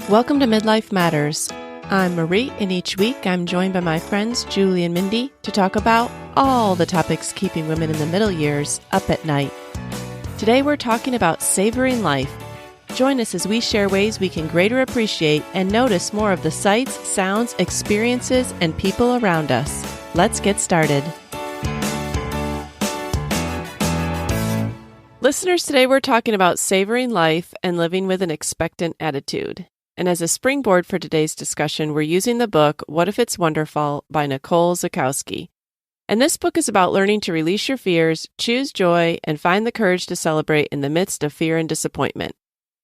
Welcome to Midlife Matters. I'm Marie, and each week I'm joined by my friends Julie and Mindy to talk about all the topics keeping women in the middle years up at night. Today we're talking about savoring life. Join us as we share ways we can greater appreciate and notice more of the sights, sounds, experiences, and people around us. Let's get started. Listeners, today we're talking about savoring life and living with an expectant attitude. And as a springboard for today's discussion, we're using the book, What If It's Wonderful by Nicole Zasowski. And this book is about learning to release your fears, choose joy, and find the courage to celebrate in the midst of fear and disappointment.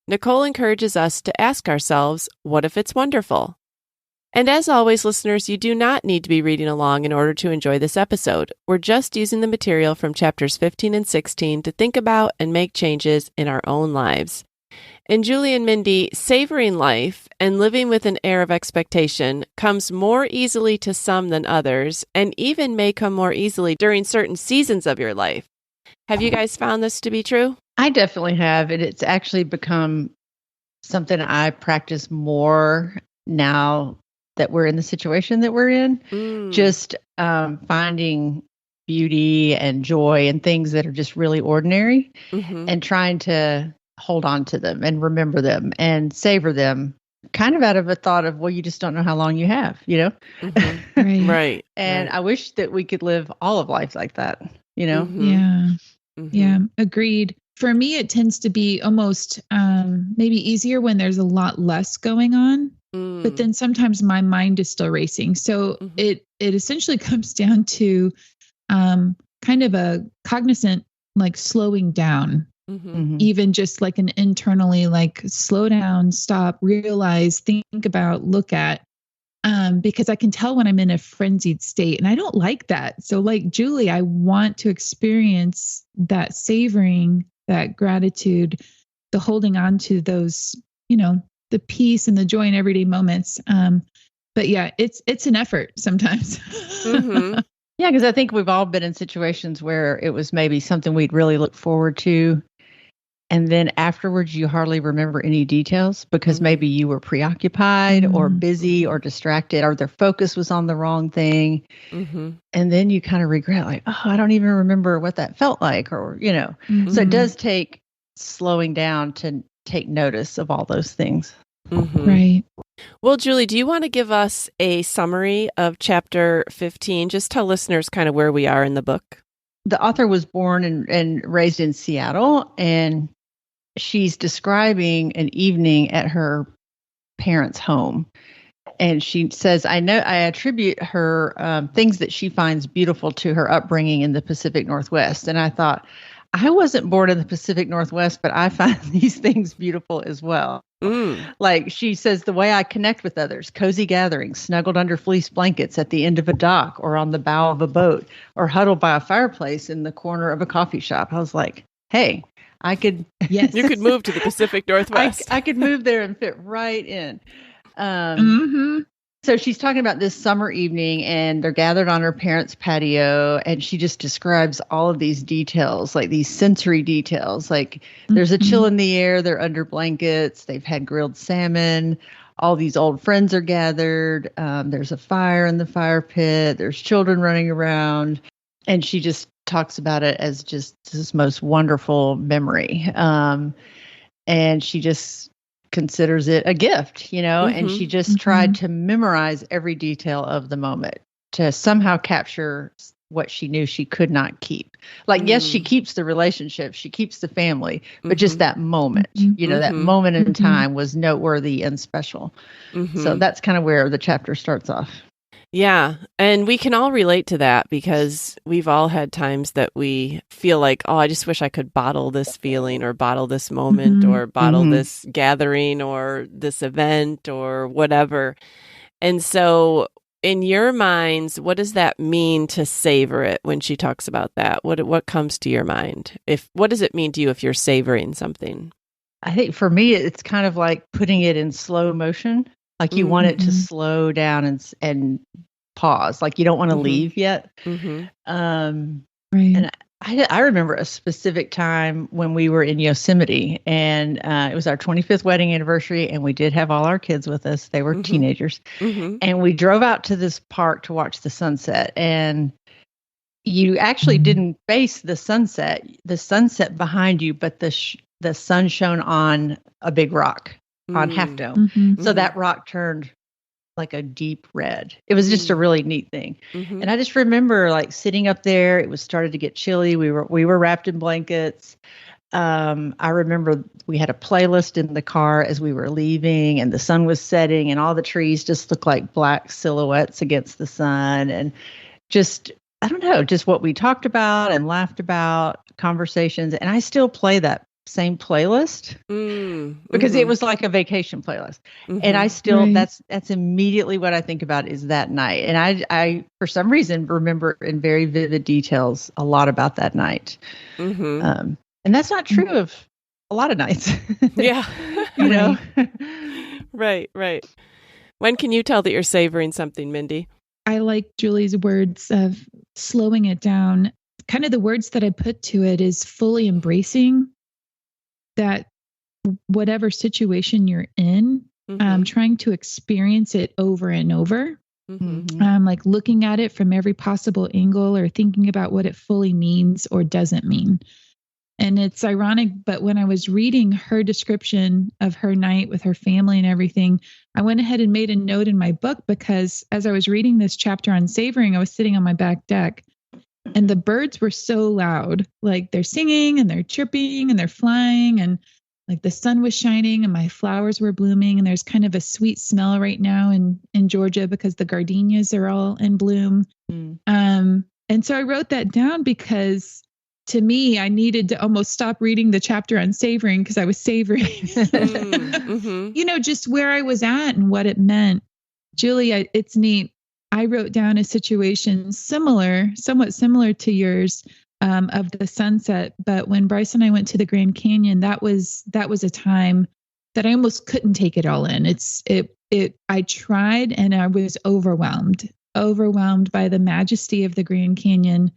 Nicole encourages us to ask ourselves, what if it's wonderful? And as always, listeners, you do not need to be reading along in order to enjoy this episode. We're just using the material from chapters 15 and 16 to think about and make changes in our own lives. And Julie and Mindy, savoring life and living with an air of expectation comes more easily to some than others, and even may come more easily during certain seasons of your life. Have you guys found this to be true? I definitely have, and it's actually become something I practice more now that we're in the situation that we're in. Just finding beauty and joy in things that are just really ordinary, and trying to hold on to them and remember them and savor them, kind of out of a thought of, well, you just don't know how long you have, you know? Right. And I wish that we could live all of life like that, you know? Yeah, agreed. For me, it tends to be almost maybe easier when there's a lot less going on, but then sometimes my mind is still racing. So it essentially comes down to kind of a cognizant, like slowing down. Even just like an internally, like slow down, stop, realize, think about, look at, because I can tell when I'm in a frenzied state and I don't like that. So like Julie, I want to experience that savoring, that gratitude, the holding on to those, you know, the peace and the joy in everyday moments. But yeah, it's an effort sometimes. Yeah, because I think we've all been in situations where it was maybe something we'd really look forward to. And then afterwards, you hardly remember any details because maybe you were preoccupied or busy or distracted, or their focus was on the wrong thing. And then you kind of regret, like, oh, I don't even remember what that felt like, or, you know. So it does take slowing down to take notice of all those things. Right. Well, Julie, do you want to give us a summary of chapter 15? Just tell listeners kind of where we are in the book. The author was born and raised in Seattle, and she's describing an evening at her parents' home. And she says, I attribute her things that she finds beautiful to her upbringing in the Pacific Northwest. And I thought, I wasn't born in the Pacific Northwest, but I find these things beautiful as well. Like she says, the way I connect with others, cozy gatherings, snuggled under fleece blankets at the end of a dock or on the bow of a boat, or huddled by a fireplace in the corner of a coffee shop. I was like, hey, I could. Yes. You could move to the Pacific Northwest. I could move there and fit right in. So she's talking about this summer evening, and they're gathered on her parents' patio, and she just describes all of these details, like these sensory details. Like there's a chill in the air, they're under blankets, they've had grilled salmon, all these old friends are gathered, there's a fire in the fire pit, there's children running around, and she just talks about it as just this most wonderful memory. And she just considers it a gift, you know, and she just tried to memorize every detail of the moment to somehow capture what she knew she could not keep. Like, yes, she keeps the relationship, she keeps the family, but just that moment, you know, that moment in time was noteworthy and special. So that's kind of where the chapter starts off. Yeah. And we can all relate to that because we've all had times that we feel like, oh, I just wish I could bottle this feeling or bottle this moment or bottle this gathering or this event or whatever. And so in your minds, what does that mean to savor it when she talks about that? What comes to your mind? What does it mean to you if you're savoring something? I think for me, it's kind of like putting it in slow motion. Like you want it to slow down and pause. Like you don't want to leave yet. Right. And I remember a specific time when we were in Yosemite, and it was our 25th wedding anniversary, and we did have all our kids with us. They were teenagers. And we drove out to this park to watch the sunset. And you actually didn't face the sunset behind you, but the sun shone on a big rock on Half Dome. So that rock turned like a deep red. It was just a really neat thing. And I just remember like sitting up there. It was started to get chilly. We were wrapped in blankets. I remember we had a playlist in the car as we were leaving, and the sun was setting, and all the trees just looked like black silhouettes against the sun. And just, I don't know, just what we talked about and laughed about, conversations. And I still play that same playlist because it was like a vacation playlist. And I still, that's immediately what I think about is that night. And I for some reason remember in very vivid details a lot about that night. And that's not true of a lot of nights. Yeah. You know? Right. When can you tell that you're savoring something, Mindy? I like Julie's words of slowing it down. Kind of the words that I put to it is fully embracing that whatever situation you're in, trying to experience it over and over. Like looking at it from every possible angle or thinking about what it fully means or doesn't mean. And it's ironic, but when I was reading her description of her night with her family and everything, I went ahead and made a note in my book because as I was reading this chapter on savoring, I was sitting on my back deck and the birds were so loud, like they're singing and they're chirping and they're flying and like the sun was shining and my flowers were blooming. And there's kind of a sweet smell right now in Georgia because the gardenias are all in bloom. And so I wrote that down because to me, I needed to almost stop reading the chapter on savoring because I was savoring, you know, just where I was at and what it meant. Julie, it's neat. I wrote down a situation somewhat similar to yours of the sunset. But when Bryce and I went to the Grand Canyon, that was a time that I almost couldn't take it all in. I tried and I was overwhelmed by the majesty of the Grand Canyon.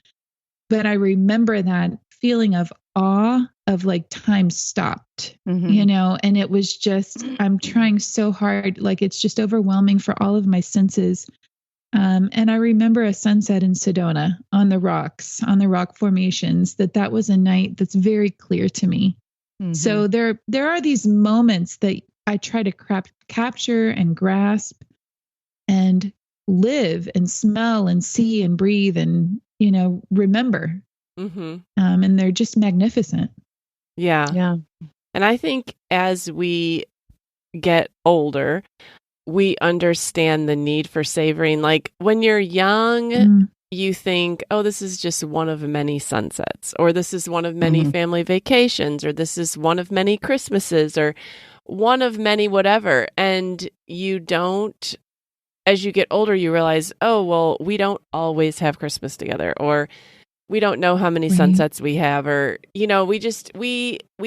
But I remember that feeling of awe of like time stopped, you know, and it was just, I'm trying so hard. Like it's just overwhelming for all of my senses. And I remember a sunset in Sedona on the rocks, on the rock formations, that was a night that's very clear to me. So there are these moments that I try to capture and grasp and live and smell and see and breathe and, you know, remember. And they're just magnificent. Yeah. And I think as we get older, we understand the need for savoring. Like when you're young, you think, oh, this is just one of many sunsets, or this is one of many family vacations, or this is one of many Christmases, or one of many whatever. And you don't, as you get older, you realize, oh, well, we don't always have Christmas together, or we don't know how many sunsets we have, or, you know, we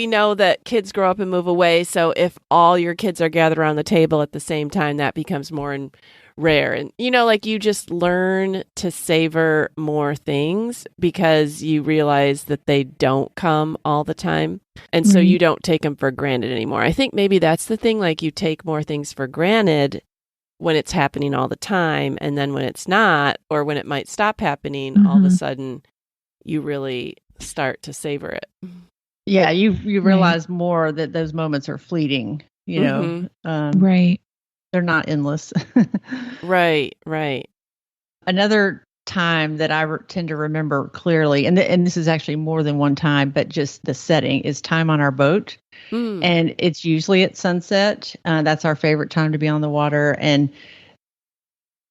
know that kids grow up and move away. So if all your kids are gathered around the table at the same time, that becomes more and rare. And, you know, like you just learn to savor more things because you realize that they don't come all the time. And so you don't take them for granted anymore. I think maybe that's the thing, like you take more things for granted when it's happening all the time. And then when it's not, or when it might stop happening, all of a sudden you really start to savor it. Yeah, you realize more that those moments are fleeting, you know. They're not endless. Right. Another time that I tend to remember clearly, and this is actually more than one time, but just the setting, is time on our boat. And it's usually at sunset. That's our favorite time to be on the water. And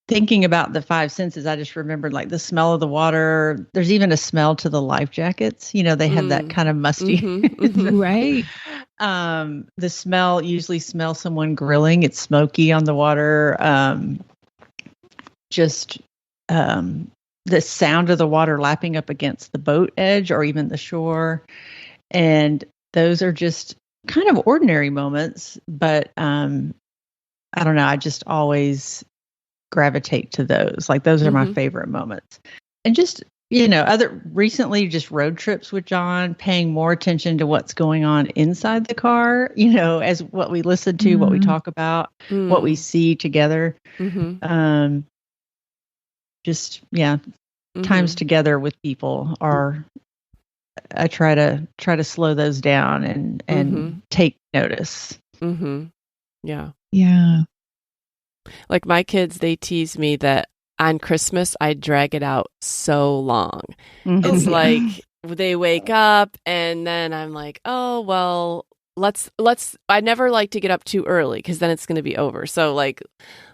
thinking about the five senses, I just remembered like the smell of the water. There's even a smell to the life jackets. You know, they have that kind of musty. Right. The smell, usually smell someone grilling. It's smoky on the water. The sound of the water lapping up against the boat edge or even the shore. And those are just kind of ordinary moments, but I don't know. I just always gravitate to those. Like those are my favorite moments. And just recently just road trips with John, paying more attention to what's going on inside the car, as what we listen to, what we talk about, what we see together. Times together with people I try to slow those down and take notice. Yeah. Yeah. Like my kids, they tease me that on Christmas, I drag it out so long. It's like they wake up and then I'm like, oh, well, I never like to get up too early because then it's going to be over. So like,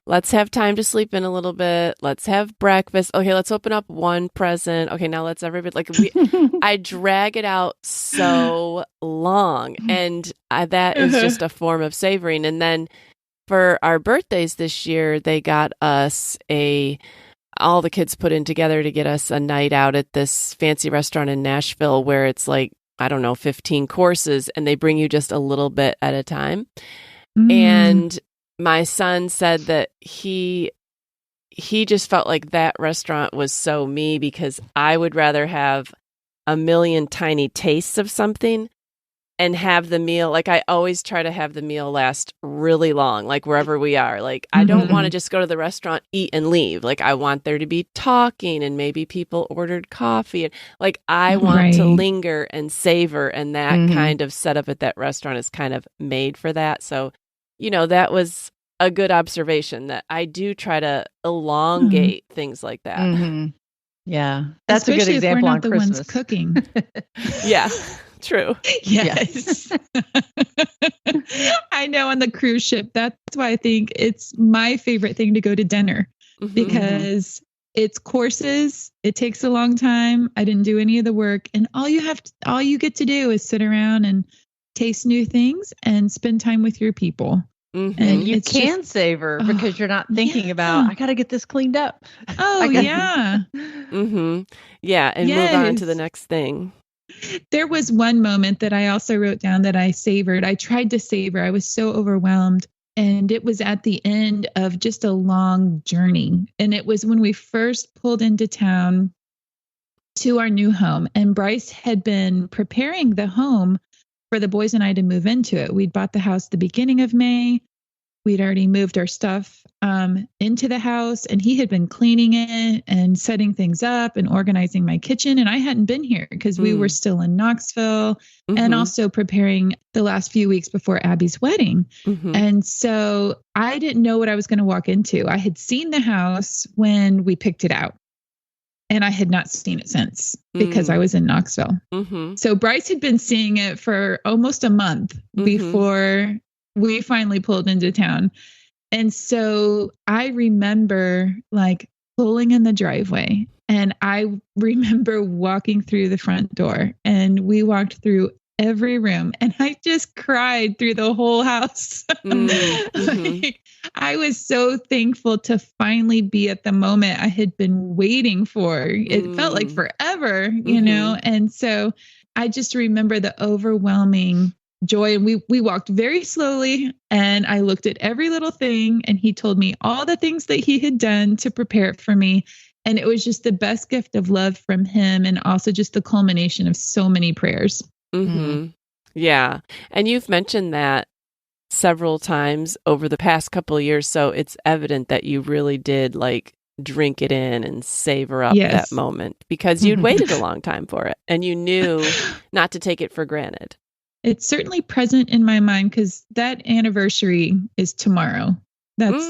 let's have time to sleep in a little bit. Let's have breakfast. Okay, let's open up one present. Okay, now let's everybody I drag it out so long. And that is just a form of savoring. And then for our birthdays this year, they got us all the kids put in together to get us a night out at this fancy restaurant in Nashville where it's like, I don't know, 15 courses and they bring you just a little bit at a time. And my son said that he just felt like that restaurant was so me because I would rather have a million tiny tastes of something and have the meal. Like I always try to have the meal last really long, like wherever we are. Like I don't want to just go to the restaurant, eat and leave. Like I want there to be talking and maybe people ordered coffee. And like I want to linger and savor. And that kind of setup at that restaurant is kind of made for that. So, that was a good observation that I do try to elongate things like that. Yeah. That's especially a good example if we're not on the Christmas. ones cooking. Yeah. True. Yes. I know on the cruise ship, that's why I think it's my favorite thing to go to dinner because it's courses. It takes a long time. I didn't do any of the work. And all you get to do is sit around and taste new things and spend time with your people. And you can savor because you're not thinking about, I got to get this cleaned up. Oh, yeah. Yeah. And move on to the next thing. There was one moment that I also wrote down that I savored. I tried to savor. I was so overwhelmed. And it was at the end of just a long journey. And it was when we first pulled into town to our new home. And Bryce had been preparing the home for the boys and I to move into it. We'd bought the house the beginning of May. We'd already moved our stuff into the house, and he had been cleaning it and setting things up and organizing my kitchen. And I hadn't been here because we were still in Knoxville and also preparing the last few weeks before Abby's wedding. And so I didn't know what I was going to walk into. I had seen the house when we picked it out, and I had not seen it since because I was in Knoxville. So Bryce had been seeing it for almost a month before we finally pulled into town. And so I remember like pulling in the driveway, and I remember walking through the front door, and we walked through every room, and I just cried through the whole house. Like, I was so thankful to finally be at the moment I had been waiting for. It felt like forever, And so I just remember the overwhelming joy. And we walked very slowly, and I looked at every little thing, and he told me all the things that he had done to prepare it for me. And it was just the best gift of love from him, and also just the culmination of so many prayers. Yeah. And you've mentioned that several times over the past couple of years. So it's evident that you really did like drink it in and savor up that moment because you'd waited a long time for it and you knew not to take it for granted. It's certainly present in my mind because that anniversary is tomorrow. That's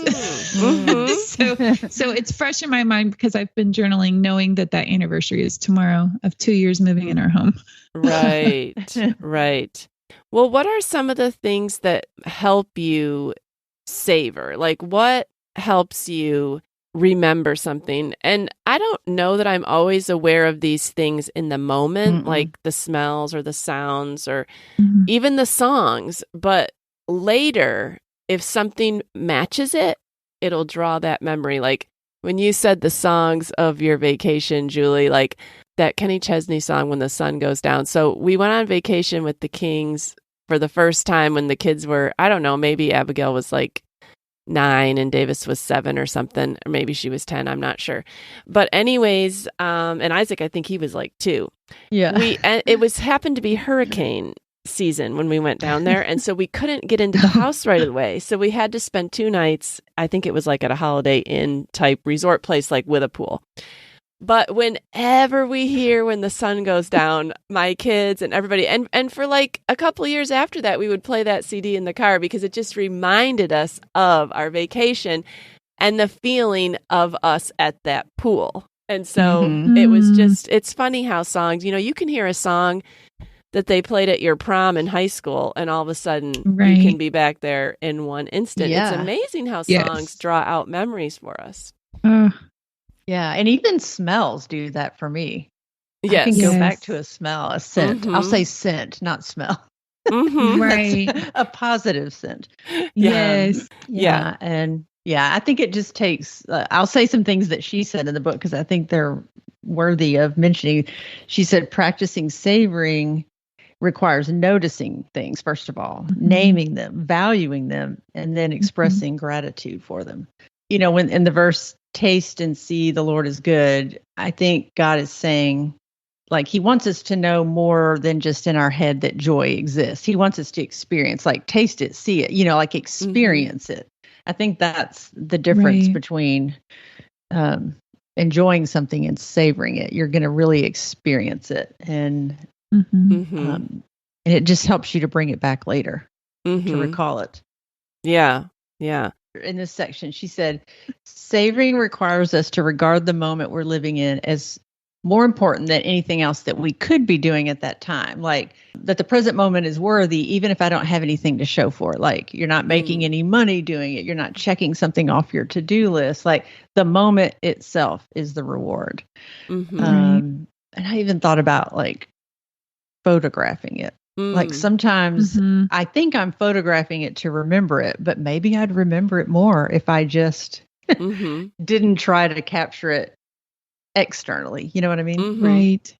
so it's fresh in my mind because I've been journaling knowing that anniversary is tomorrow of 2 years moving in our home. Right. Well, what are some of the things that help you savor? Like what helps you remember something? And I don't know that I'm always aware of these things in the moment, like the smells or the sounds or even the songs, but later, if something matches it, it'll draw that memory. Like when you said the songs of your vacation, Julie, like that Kenny Chesney song, When the Sun Goes Down. So we went on vacation with the Kings for the first time when the kids were, I don't know, maybe Abigail was like 9 and Davis was 7 or something, or maybe she was 10. I'm not sure. But anyways, and Isaac, I think he was like 2. Yeah. It happened to be hurricane season when we went down there. And so we couldn't get into the house right away. So we had to spend 2 nights. I think it was like at a Holiday Inn type resort place, like with a pool. But whenever we hear when the sun goes down, my kids and everybody, and for like a couple of years after that, we would play that CD in the car because it just reminded us of our vacation and the feeling of us at that pool. And so it was just, it's funny how songs, you can hear a song that they played at your prom in high school, and all of a sudden you can be back there in one instant. Yeah. It's amazing how songs draw out memories for us. Yeah, and even smells do that for me. Yes. I can go back to a smell, a scent. I'll say scent, not smell. Right. A positive scent. Yes. And I think it just takes, I'll say some things that she said in the book because I think they're worthy of mentioning. She said practicing savoring requires noticing things, first of all, naming them, valuing them, and then expressing gratitude for them. When in the verse, taste and see the Lord is good, I think God is saying, like, he wants us to know more than just in our head that joy exists. He wants us to experience, like, taste it, see it, like experience it. I think that's the difference between enjoying something and savoring it. You're going to really experience it. And it just helps you to bring it back later, to recall it. Yeah. Yeah. In this section, she said, savoring requires us to regard the moment we're living in as more important than anything else that we could be doing at that time. Like that the present moment is worthy, even if I don't have anything to show for it. Like you're not making any money doing it. You're not checking something off your to-do list. Like the moment itself is the reward. And I even thought about like photographing it. Like sometimes I think I'm photographing it to remember it, but maybe I'd remember it more if I just didn't try to capture it externally. You know what I mean? Right.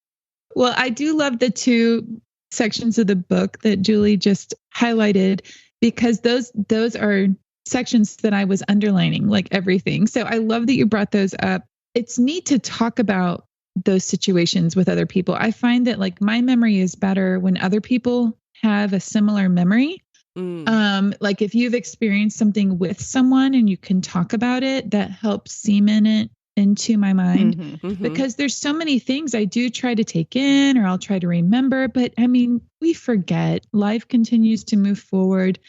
Well, I do love the 2 sections of the book that Julie just highlighted because those are sections that I was underlining, like everything. So I love that you brought those up. It's neat to talk about those situations with other people. I find that like my memory is better when other people have a similar memory. Like if you've experienced something with someone and you can talk about it, that helps cement it into my mind because there's so many things I do try to take in or I'll try to remember, but I mean, we forget. Life continues to move forward.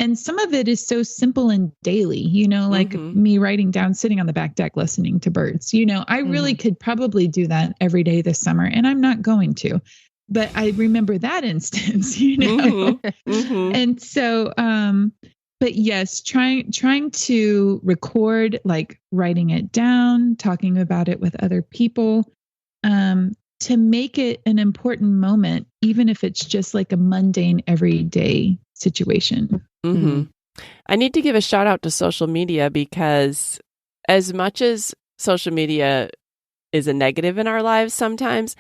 And some of it is so simple and daily, like me writing down, sitting on the back deck, listening to birds. I really could probably do that every day this summer, and I'm not going to, but I remember that instance, And so, but yes, trying to record, like writing it down, talking about it with other people, to make it an important moment, even if it's just like a mundane everyday situation. I need to give a shout out to social media because as much as social media is a negative in our lives sometimes,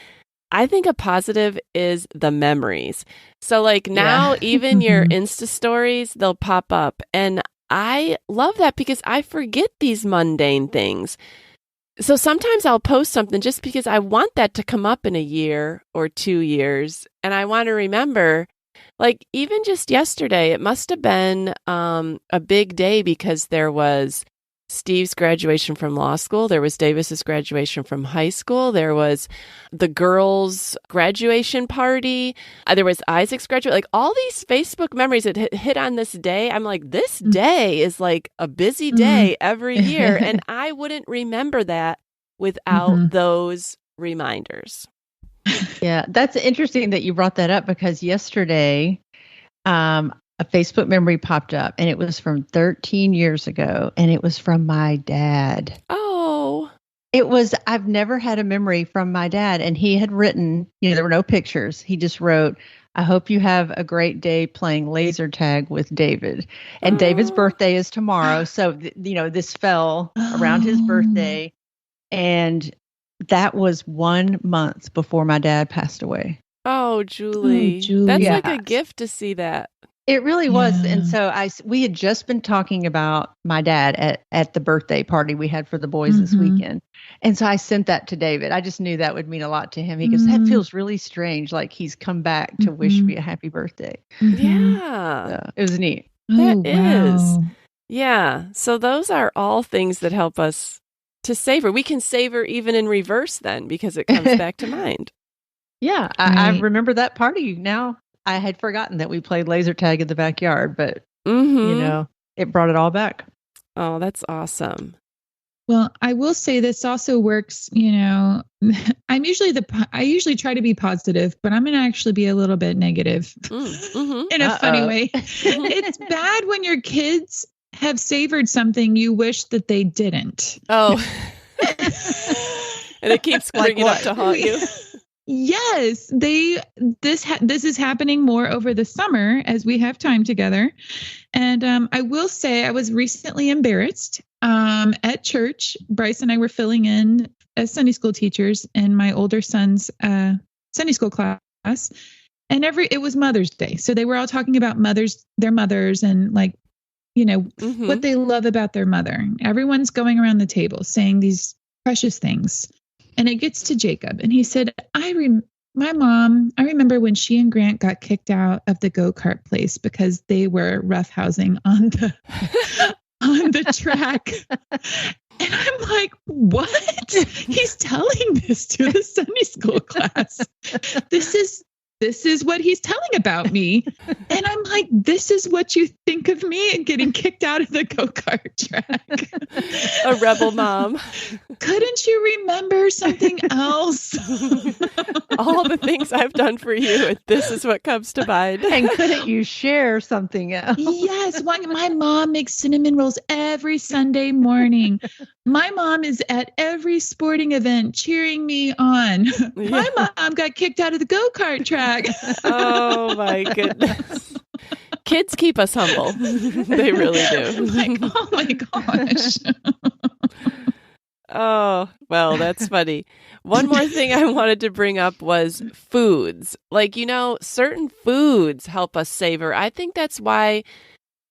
I think a positive is the memories. So like now even your Insta stories, they'll pop up. And I love that because I forget these mundane things. So sometimes I'll post something just because I want that to come up in a year or 2 years. And I want to remember, like even just yesterday, it must have been a big day because there was Steve's graduation from law school. There was Davis's graduation from high school. There was the girls' graduation party. There was Isaac's graduation. Like all these Facebook memories that hit on this day. I'm like, this day is like a busy day every year. And I wouldn't remember that without those reminders. Yeah, that's interesting that you brought that up because yesterday, a Facebook memory popped up and it was from 13 years ago and it was from my dad. Oh. I've never had a memory from my dad, and he had written, there were no pictures. He just wrote, I hope you have a great day playing laser tag with David. And David's birthday is tomorrow. So, this fell around his birthday. And that was 1 month before my dad passed away. Oh, Julie. That's like a gift to see that. It really was. And so we had just been talking about my dad at the birthday party we had for the boys this weekend. And so I sent that to David. I just knew that would mean a lot to him. He goes, that feels really strange. Like he's come back to wish me a happy birthday. Yeah. So it was neat. That is. Yeah. So those are all things that help us to savor. We can savor even in reverse then, because it comes back to mind. Yeah. I remember that party now. I had forgotten that we played laser tag in the backyard, but it brought it all back. Oh, that's awesome. Well, I will say this also works, I usually try to be positive, but I'm going to actually be a little bit negative in a funny way. It's bad when your kids have savored something you wish that they didn't. Oh. And it keeps bringing up to haunt you. Yes, this is happening more over the summer as we have time together. And I will say I was recently embarrassed at church. Bryce and I were filling in as Sunday school teachers in my older son's Sunday school class. And it was Mother's Day. So they were all talking about their mothers and what they love about their mother. Everyone's going around the table saying these precious things. And it gets to Jacob, and he said, my mom, I remember when she and Grant got kicked out of the go-kart place because they were roughhousing on the track. And I'm like, what? He's telling this to the Sunday school class. This is what he's telling about me. And I'm like, this is what you think of me and getting kicked out of the go-kart track. A rebel mom. Couldn't you remember something else? All the things I've done for you, and this is what comes to mind. And couldn't you share something else? Yes. My mom makes cinnamon rolls every Sunday morning. My mom is at every sporting event cheering me on. Yeah. My mom got kicked out of the go-kart track. Oh my goodness. Kids keep us humble. They really do. Like, oh my gosh. Oh, well, that's funny. One more thing I wanted to bring up was foods. Certain foods help us savor. I think that's why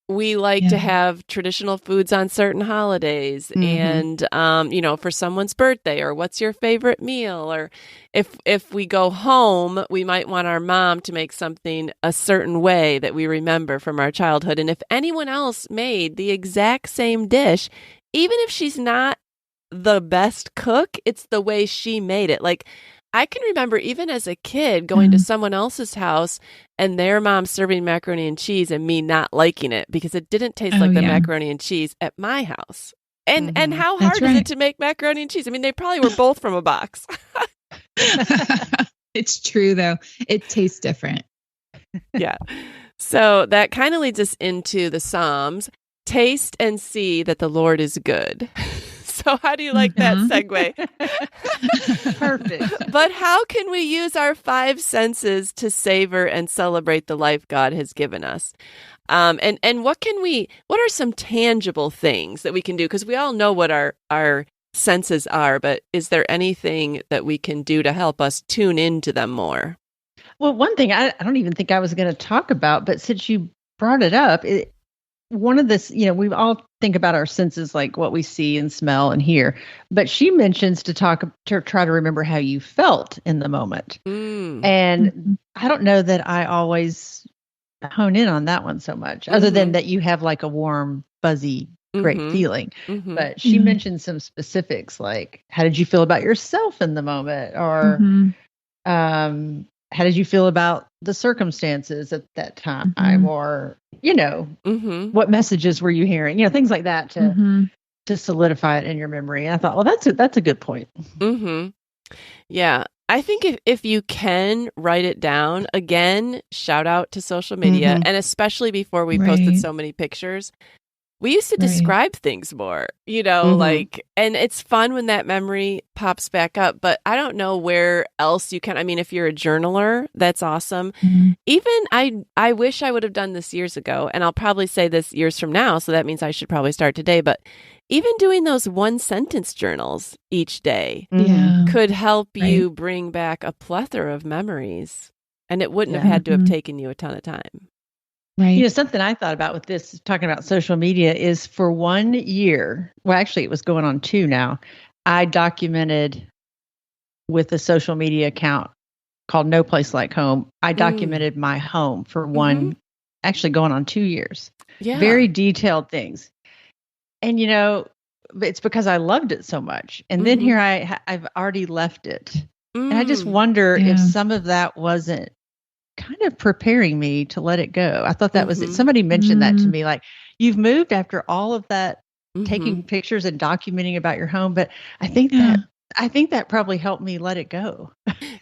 we like to have traditional foods on certain holidays and, for someone's birthday, or what's your favorite meal? Or if we go home, we might want our mom to make something a certain way that we remember from our childhood. And if anyone else made the exact same dish, even if she's not the best cook, it's the way she made it. Like, I can remember even as a kid going to someone else's house and their mom serving macaroni and cheese and me not liking it because it didn't taste like the macaroni and cheese at my house. And how hard is it to make macaroni and cheese? I mean, they probably were both from a box. It's true, though. It tastes different. Yeah. So that kind of leads us into the Psalms. Taste and see that the Lord is good. So how do you like that segue? Perfect. But how can we use our five senses to savor and celebrate the life God has given us? And what are some tangible things that we can do? Because we all know what our senses are, but is there anything that we can do to help us tune into them more? Well, one thing I don't even think I was going to talk about, but since you brought it up, one of this, we all think about our senses, like what we see and smell and hear, but she mentions to try to remember how you felt in the moment. And I don't know that I always hone in on that one so much, other than that you have like a warm, fuzzy, great feeling. But she mentioned some specifics, like how did you feel about yourself in the moment, or how did you feel about the circumstances at that time, or what messages were you hearing? Things like that to solidify it in your memory. And I thought, well, that's a good point. Yeah. I think if you can write it down, again, shout out to social media, and especially before we posted so many pictures, we used to describe things more, and it's fun when that memory pops back up, but I don't know where else you can. I mean, if you're a journaler, that's awesome. Even I wish I would have done this years ago, and I'll probably say this years from now, so that means I should probably start today, but even doing those one sentence journals each day could help you bring back a plethora of memories, and it wouldn't have had to have taken you a ton of time. Right. Something I thought about with this, talking about social media, is for 1 year, well, actually, it was going on 2 now, I documented with a social media account called No Place Like Home. I documented my home for actually going on 2 years. Yeah. Very detailed things. And, it's because I loved it so much. And then here I've already left it. And I just wonder if some of that wasn't kind of preparing me to let it go. I thought that was it. Somebody mentioned that to me, like, you've moved after all of that, taking pictures and documenting about your home. But I think that probably helped me let it go.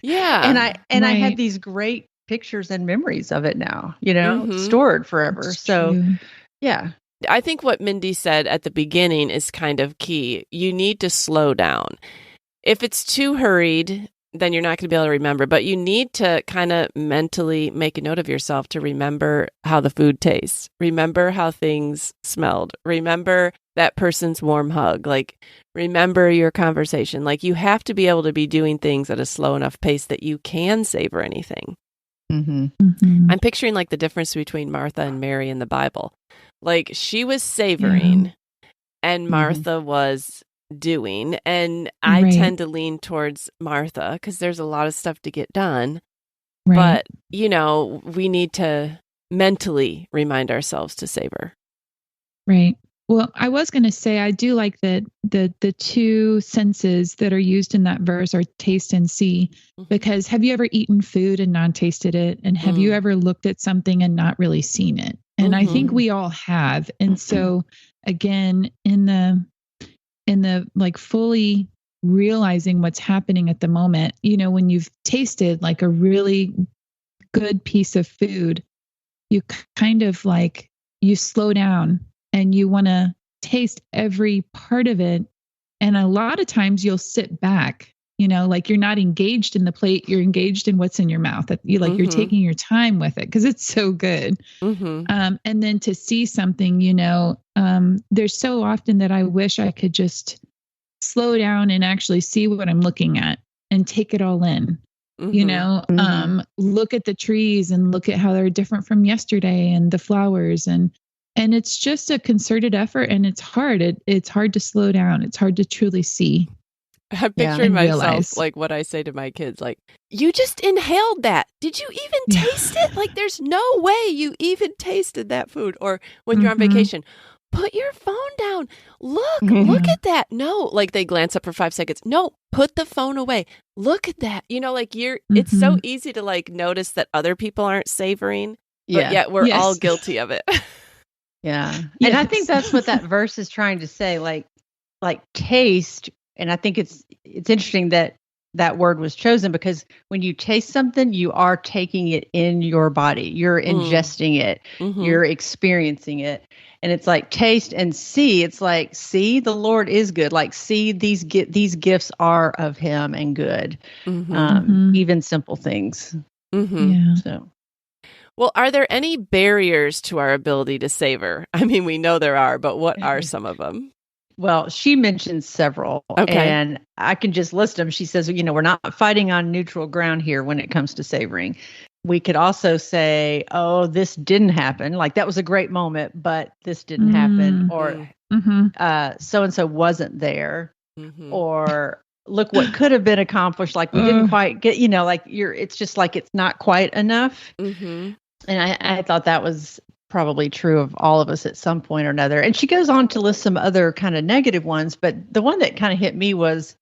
Yeah. I had these great pictures and memories of it now, stored forever. That's so true. yeah. I think what Mindy said at the beginning is kind of key. You need to slow down. If it's too hurried, then you're not going to be able to remember, but you need to kind of mentally make a note of yourself to remember how the food tastes, remember how things smelled, remember that person's warm hug, like remember your conversation. Like you have to be able to be doing things at a slow enough pace that you can savor anything. I'm picturing like the difference between Martha and Mary in the Bible. Like she was savoring and Martha was doing. And I tend to lean towards Martha because there's a lot of stuff to get done. But, we need to mentally remind ourselves to savor. Right. Well, I was going to say, I do like that the two senses that are used in that verse are taste and see, because have you ever eaten food and not tasted it? And have you ever looked at something and not really seen it? And I think we all have. And so again, in the like fully realizing what's happening at the moment, when you've tasted like a really good piece of food, you kind of like, you slow down and you want to taste every part of it. And a lot of times you'll sit back, like you're not engaged in the plate, you're engaged in what's in your mouth. You're taking your time with it because it's so good. And then to see something, there's so often that I wish I could just slow down and actually see what I'm looking at and take it all in. Look at the trees and look at how they're different from yesterday and the flowers and it's just a concerted effort and it's hard. It's hard to slow down. It's hard to truly see. I'm picturing myself like what I say to my kids, like, you just inhaled that. Did you even taste it? Like, there's no way you even tasted that food. Or when you're on vacation, put your phone down. Look at that. No, like they glance up for 5 seconds. No, put the phone away. Look at that. It's so easy to like notice that other people aren't savoring, but yet we're all guilty of it. Yeah. And I think that's what that verse is trying to say, like taste. And I think it's interesting that word was chosen because when you taste something, you are taking it in your body. You're ingesting it. You're experiencing it. And it's like taste and see. It's like, see, the Lord is good. Like, see, these gifts are of him and good. Even simple things. So. Well, are there any barriers to our ability to savor? I mean, we know there are, but what are some of them? Well, she mentions several, and I can just list them. She says, we're not fighting on neutral ground here when it comes to savoring. We could also say, oh, this didn't happen. Like, that was a great moment, but this didn't happen. Or so-and-so wasn't there. Or look what could have been accomplished. Like, we didn't quite get, it's just like it's not quite enough. And I thought that was probably true of all of us at some point or another. And she goes on to list some other kind of negative ones, but the one that kind of hit me was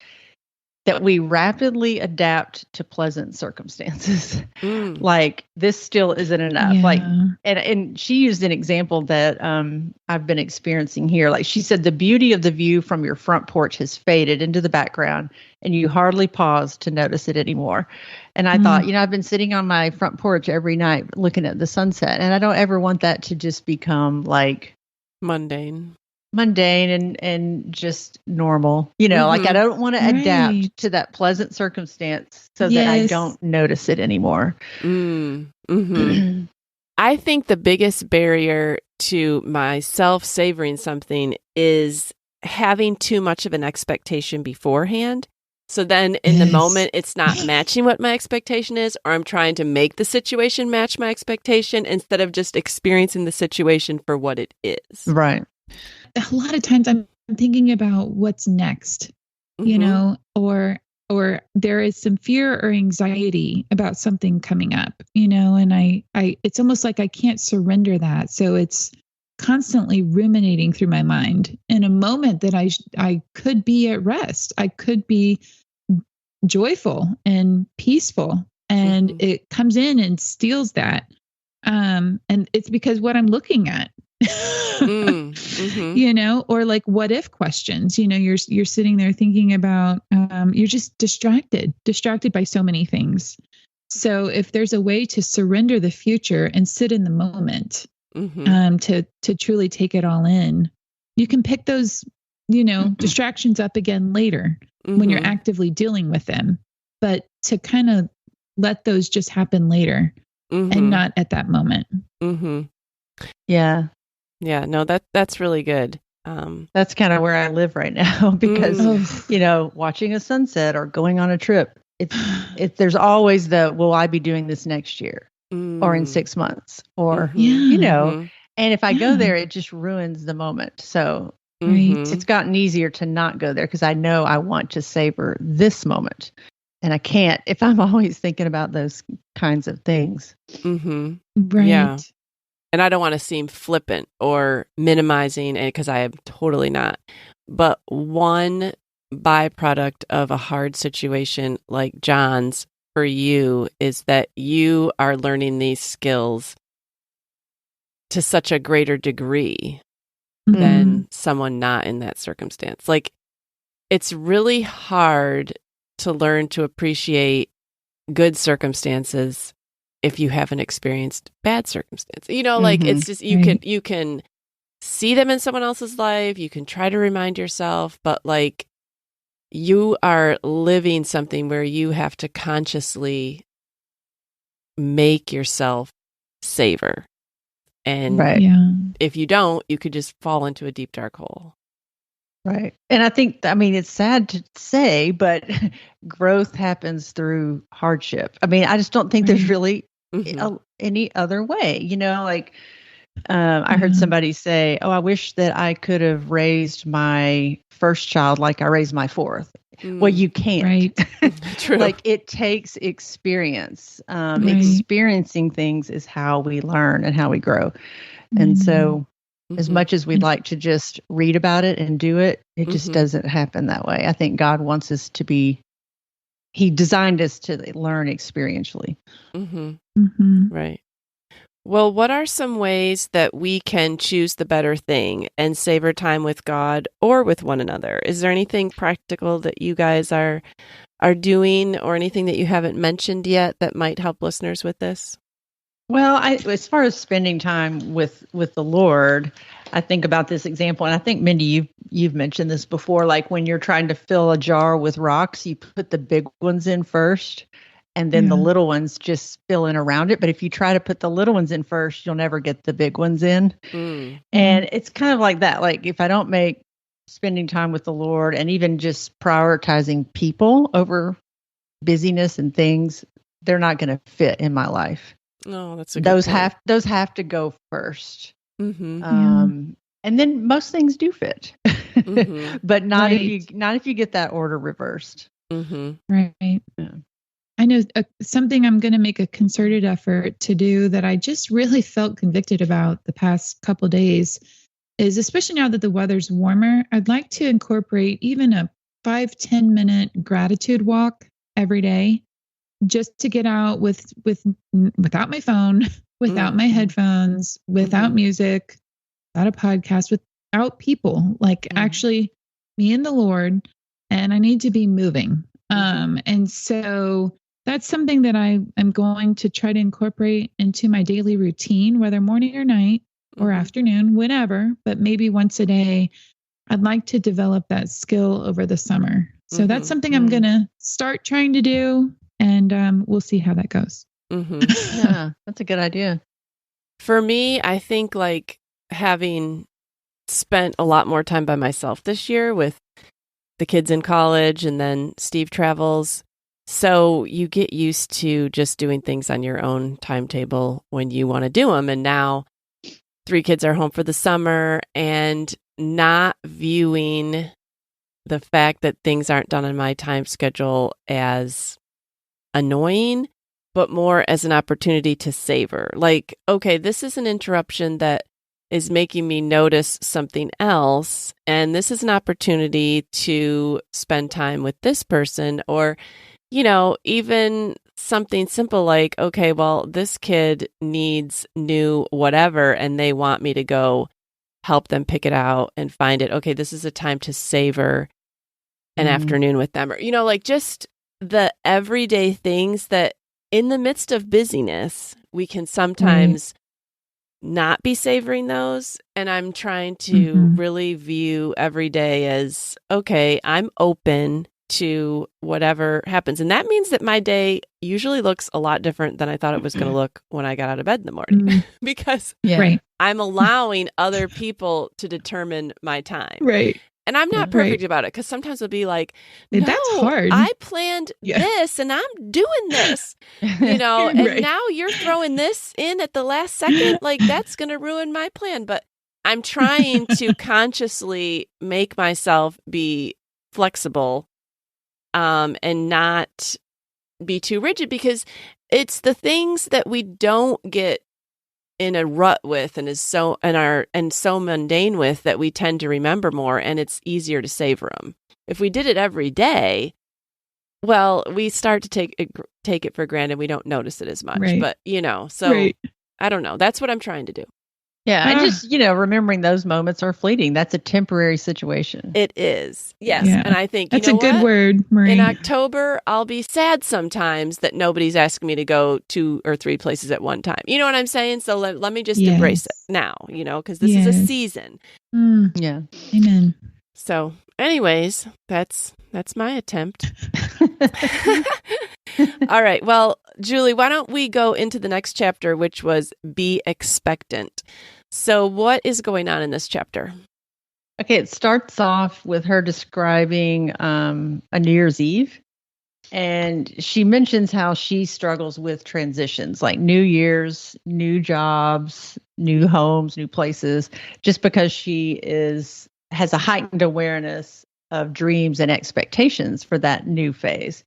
that we rapidly adapt to pleasant circumstances. Like, this still isn't enough. Like, and she used an example that I've been experiencing here. Like, she said, the beauty of the view from your front porch has faded into the background and you hardly pause to notice it anymore. And I thought, I've been sitting on my front porch every night looking at the sunset, and I don't ever want that to just become like mundane and just normal, like I don't want to adapt to that pleasant circumstance so that I don't notice it anymore. I think the biggest barrier to myself savoring something is having too much of an expectation beforehand. So then in the moment, it's not matching what my expectation is, or I'm trying to make the situation match my expectation instead of just experiencing the situation for what it is. Right. A lot of times I'm thinking about what's next, you know, or there is some fear or anxiety about something coming up, you know, and I it's almost like I can't surrender that. So it's constantly ruminating through my mind in a moment that I could be at rest. I could be joyful and peaceful, and it comes in and steals that. And it's because what I'm looking at, you know, or like what if questions, you know, you're sitting there thinking about, you're just distracted by so many things. So if there's a way to surrender the future and sit in the moment, to truly take it all in, you can pick those, you know, distractions up again later when you're actively dealing with them, but to kind of let those just happen later and not at that moment. Yeah. Yeah. No, that's really good. That's kind of where I live right now because, you know, watching a sunset or going on a trip, there's always will I be doing this next year or in 6 months or, you know, and if I go there, it just ruins the moment. So it's gotten easier to not go there because I know I want to savor this moment. And I can't if I'm always thinking about those kinds of things. Right. Yeah. And I don't want to seem flippant or minimizing it because I am totally not. But one byproduct of a hard situation like John's for you is that you are learning these skills to such a greater degree than someone not in that circumstance. Like, it's really hard to learn to appreciate good circumstances if you haven't experienced bad circumstances. You know, like it's just you can see them in someone else's life, you can try to remind yourself, but like you are living something where you have to consciously make yourself savor. And if you don't, you could just fall into a deep dark hole. Right. And I mean, it's sad to say, but growth happens through hardship. I mean, I just don't think there's really any other way, you know, like I heard somebody say, oh, I wish that I could have raised my first child like I raised my fourth. Well, you can't. Right. True. Like it takes experience. Experiencing things is how we learn and how we grow. And so as much as we'd like to just read about it and do it, it just doesn't happen that way. I think God wants us to He designed us to learn experientially. Right. Well, what are some ways that we can choose the better thing and savor time with God or with one another? Is there anything practical that you guys are doing or anything that you haven't mentioned yet that might help listeners with this? Well, as far as spending time with the Lord, I think about this example, and I think Mindy, you've mentioned this before. Like when you're trying to fill a jar with rocks, you put the big ones in first, and then the little ones just fill in around it. But if you try to put the little ones in first, you'll never get the big ones in. And it's kind of like that. Like if I don't make spending time with the Lord and even just prioritizing people over busyness and things, they're not going to fit in my life. Oh, that's a good point. Those have to go first. And then most things do fit, but not if you get that order reversed. Right. Yeah. I know something I'm going to make a concerted effort to do that I just really felt convicted about the past couple of days is, especially now that the weather's warmer, I'd like to incorporate even a 5-10 minute gratitude walk every day, just to get out without my phone, without my headphones, without music, without a podcast, without people, like actually me and the Lord, and I need to be moving. And so that's something that I'm going to try to incorporate into my daily routine, whether morning or night or afternoon, whenever, but maybe once a day. I'd like to develop that skill over the summer. So that's something I'm going to start trying to do. And we'll see how that goes. Yeah, that's a good idea. For me, I think like having spent a lot more time by myself this year with the kids in college, and then Steve travels. So you get used to just doing things on your own timetable when you want to do them. And now 3 kids are home for the summer, and not viewing the fact that things aren't done on my time schedule as annoying, but more as an opportunity to savor. Like, okay, this is an interruption that is making me notice something else, and this is an opportunity to spend time with this person. Or, even something simple like, okay, well, this kid needs new whatever, and they want me to go help them pick it out and find it. Okay, this is a time to savor an afternoon with them. Or, like just the everyday things that in the midst of busyness, we can sometimes not be savoring those. And I'm trying to really view every day as, okay, I'm open to whatever happens. And that means that my day usually looks a lot different than I thought it was going to look when I got out of bed in the morning because I'm allowing other people to determine my time. Right. And I'm not perfect about it because sometimes it'll be like, no, that's hard. I planned this and I'm doing this, and now you're throwing this in at the last second. Like that's going to ruin my plan. But I'm trying to consciously make myself be flexible and not be too rigid, because it's the things that we don't get in a rut with and is so mundane with that we tend to remember more, and it's easier to savor them. If we did it every day, well, we start to take it for granted. We don't notice it as much, but I don't know. That's what I'm trying to do. Yeah, I just, remembering those moments are fleeting. That's a temporary situation. It is. Yes. Yeah. And I think, that's a good word, Marie. In October, I'll be sad sometimes that nobody's asking me to go 2 or 3 places at one time. You know what I'm saying? So let me just embrace it now, because this is a season. Yeah. Amen. So anyways, that's my attempt. All right. Well, Julie, why don't we go into the next chapter, which was Be Expectant. So what is going on in this chapter? Okay, it starts off with her describing a New Year's Eve. And she mentions how she struggles with transitions, like New Year's, new jobs, new homes, new places, just because she has a heightened awareness of dreams and expectations for that new phase.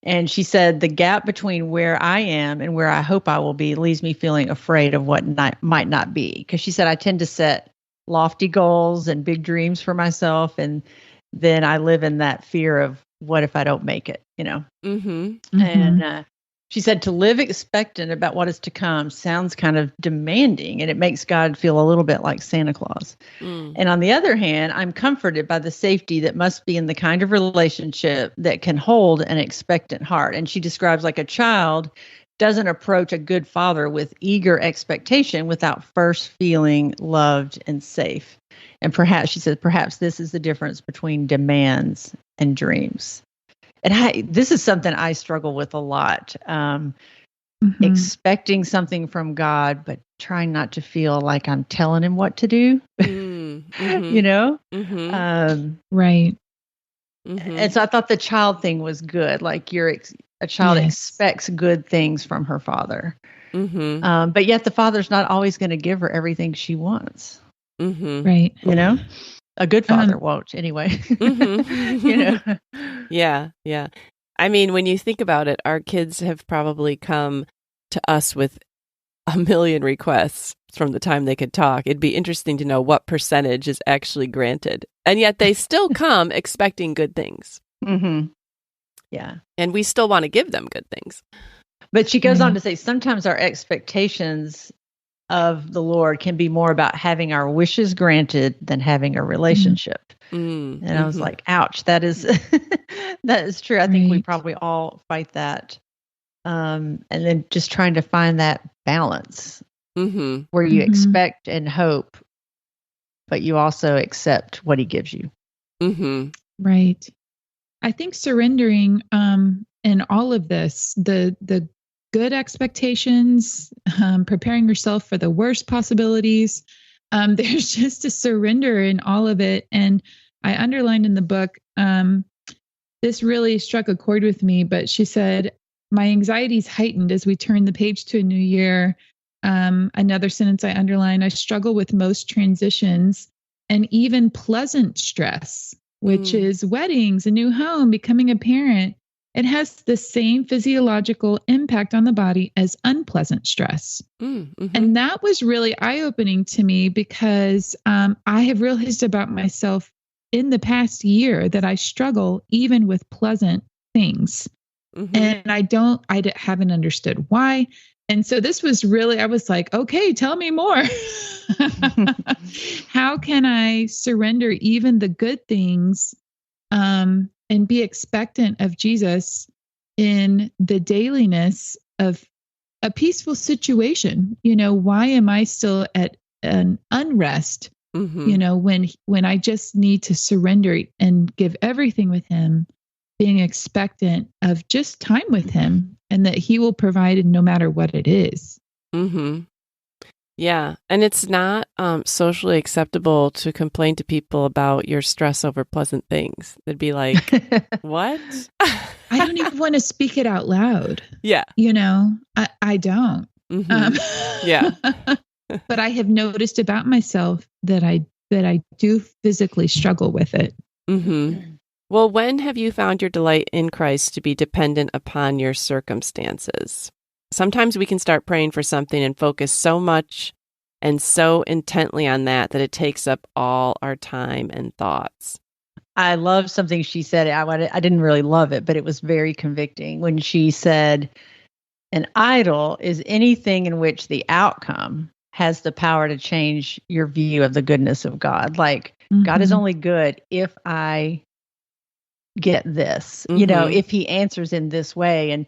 And she said, the gap between where I am and where I hope I will be leaves me feeling afraid of what might not be. Because she said, I tend to set lofty goals and big dreams for myself. And then I live in that fear of what if I don't make it, And she said, to live expectant about what is to come sounds kind of demanding, and it makes God feel a little bit like Santa Claus. And on the other hand, I'm comforted by the safety that must be in the kind of relationship that can hold an expectant heart. And she describes like a child doesn't approach a good father with eager expectation without first feeling loved and safe. And perhaps, she said, perhaps this is the difference between demands and dreams. And this is something I struggle with a lot, expecting something from God, but trying not to feel like I'm telling him what to do, Right. And so I thought the child thing was good. Like a child expects good things from her father, but yet the father's not always going to give her everything she wants. Right. A good father won't anyway. Yeah. I mean, when you think about it, our kids have probably come to us with a million requests from the time they could talk. It'd be interesting to know what percentage is actually granted. And yet they still come expecting good things. Yeah. And we still want to give them good things. But she goes on to say, sometimes our expectations of the Lord can be more about having our wishes granted than having a relationship. And I was like, ouch, that is true. I think we probably all fight that. And then just trying to find that balance where you expect and hope, but you also accept what he gives you. Right. I think surrendering in all of this, the good expectations, preparing yourself for the worst possibilities. There's just a surrender in all of it. And I underlined in the book, this really struck a chord with me, but she said, my anxiety is heightened as we turn the page to a new year. Another sentence I underlined, I struggle with most transitions and even pleasant stress, which is weddings, a new home, becoming a parent. It has the same physiological impact on the body as unpleasant stress. And that was really eye-opening to me because I have realized about myself in the past year that I struggle even with pleasant things. And I haven't understood why. And so this was really, I was like, okay, tell me more. How can I surrender even the good things and be expectant of Jesus in the dailiness of a peaceful situation? Why am I still at an unrest? When I just need to surrender and give everything with him, being expectant of just time with him and that he will provide no matter what it is. Yeah. And it's not socially acceptable to complain to people about your stress over pleasant things. They'd be like, what? I don't even want to speak it out loud. Yeah. I don't. Yeah. But I have noticed about myself that I do physically struggle with it. Well, when have you found your delight in Christ to be dependent upon your circumstances? Sometimes we can start praying for something and focus so much and so intently on that it takes up all our time and thoughts. I love something she said. I didn't really love it, but it was very convicting when she said, an idol is anything in which the outcome has the power to change your view of the goodness of God. Like, God is only good if I get this, if he answers in this way. And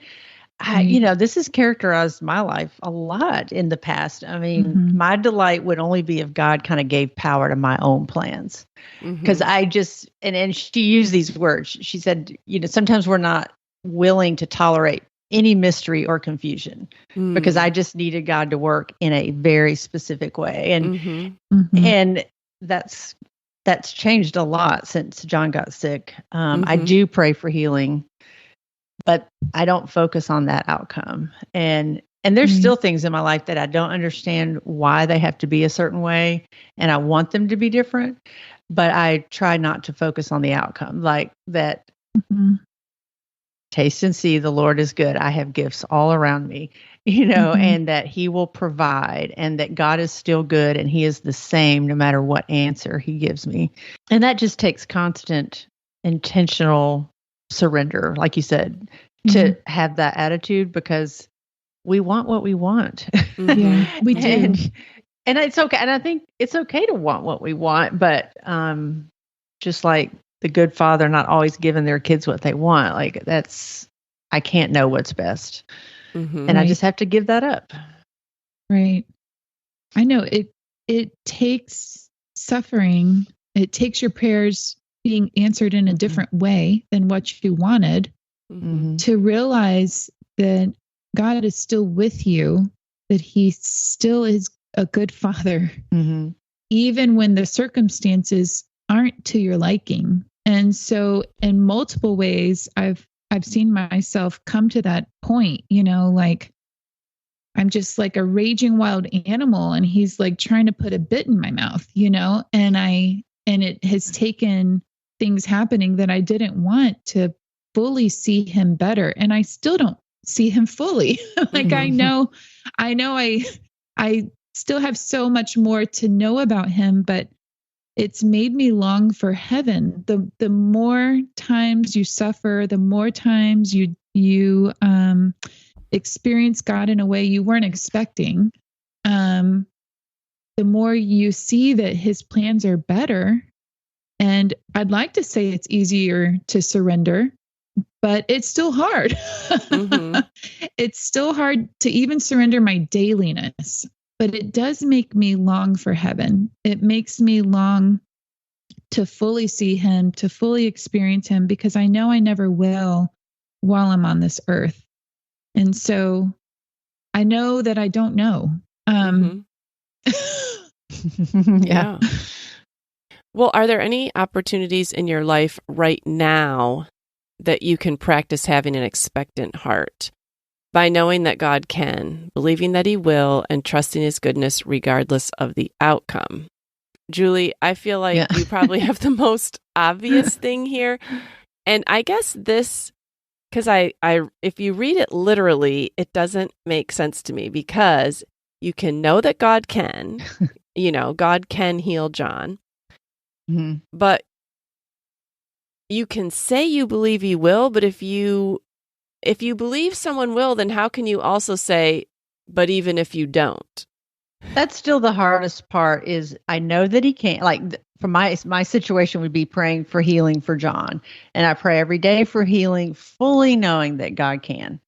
this has characterized my life a lot in the past. I mean, my delight would only be if God kind of gave power to my own plans. Because I just, and she used these words. She said, sometimes we're not willing to tolerate any mystery or confusion because I just needed God to work in a very specific way. And that's changed a lot since John got sick. I do pray for healing, but I don't focus on that outcome. And there's still things in my life that I don't understand why they have to be a certain way, and I want them to be different, but I try not to focus on the outcome. Like that, taste and see the Lord is good. I have gifts all around me, and that he will provide, and that God is still good and he is the same no matter what answer he gives me. And that just takes constant, intentional surrender, like you said, to have that attitude, because we want what we want. Yeah, we do. And it's okay. And I think it's okay to want what we want, but just like the good father not always giving their kids what they want, like I can't know what's best. And I just have to give that up. Right. I know it takes suffering. It takes your prayers being answered in a different way than what you wanted to realize that God is still with you, that he still is a good father, even when the circumstances aren't to your liking. And so in multiple ways, I've seen myself come to that point, like I'm just like a raging wild animal and he's like trying to put a bit in my mouth, and it has taken things happening that I didn't want to fully see him better. And I still don't see him fully. Like I know I still have so much more to know about him, but it's made me long for heaven. The more times you suffer, the more times you experience God in a way you weren't expecting, the more you see that his plans are better. And I'd like to say it's easier to surrender, but it's still hard. It's still hard to even surrender my dailiness. But it does make me long for heaven. It makes me long to fully see him, to fully experience him, because I know I never will while I'm on this earth. And so I know that I don't know. Yeah. Well, are there any opportunities in your life right now that you can practice having an expectant heart by knowing that God can, believing that he will, and trusting his goodness regardless of the outcome? Julie, I feel like you probably have the most obvious thing here. And I guess this, because I if you read it literally, it doesn't make sense to me, because you can know that God can, God can heal John, but you can say you believe he will, but if you believe someone will, then how can you also say, but even if you don't? That's still the hardest part, is I know that he can't. Like, for my situation would be praying for healing for John. And I pray every day for healing, fully knowing that God can.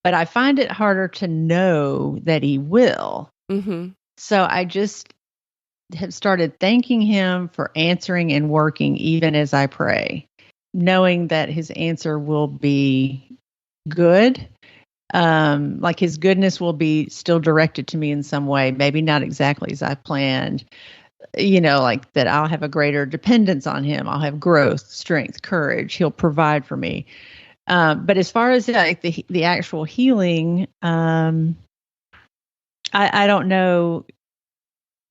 But I find it harder to know that he will. Mm-hmm. So I just have started thanking him for answering and working even as I pray, knowing that his answer will be good. Like his goodness will be still directed to me in some way, maybe not exactly as I planned, like that I'll have a greater dependence on him. I'll have growth, strength, courage. He'll provide for me. But as far as like the actual healing, I don't know,